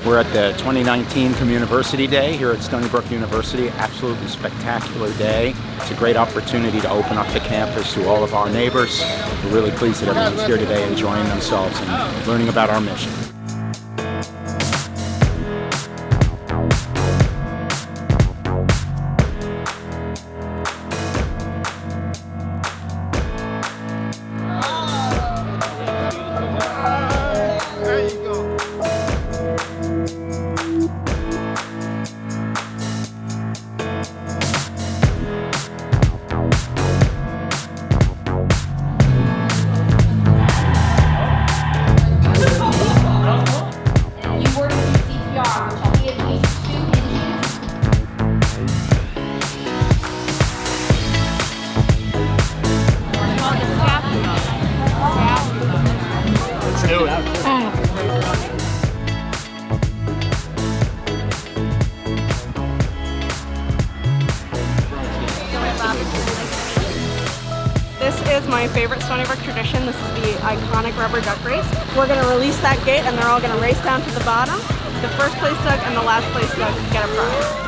We're at the 2019 Communiversity Day here at Stony Brook University. Absolutely spectacular day. It's a great opportunity to open up the campus to all of our neighbors. We're really pleased that everyone's here today enjoying themselves and learning about our mission. This is my favorite Stony Brook tradition. This is the iconic rubber duck race. We're going to release that gate and they're all going to race down to the bottom. The first place duck and the last place duck get a prize.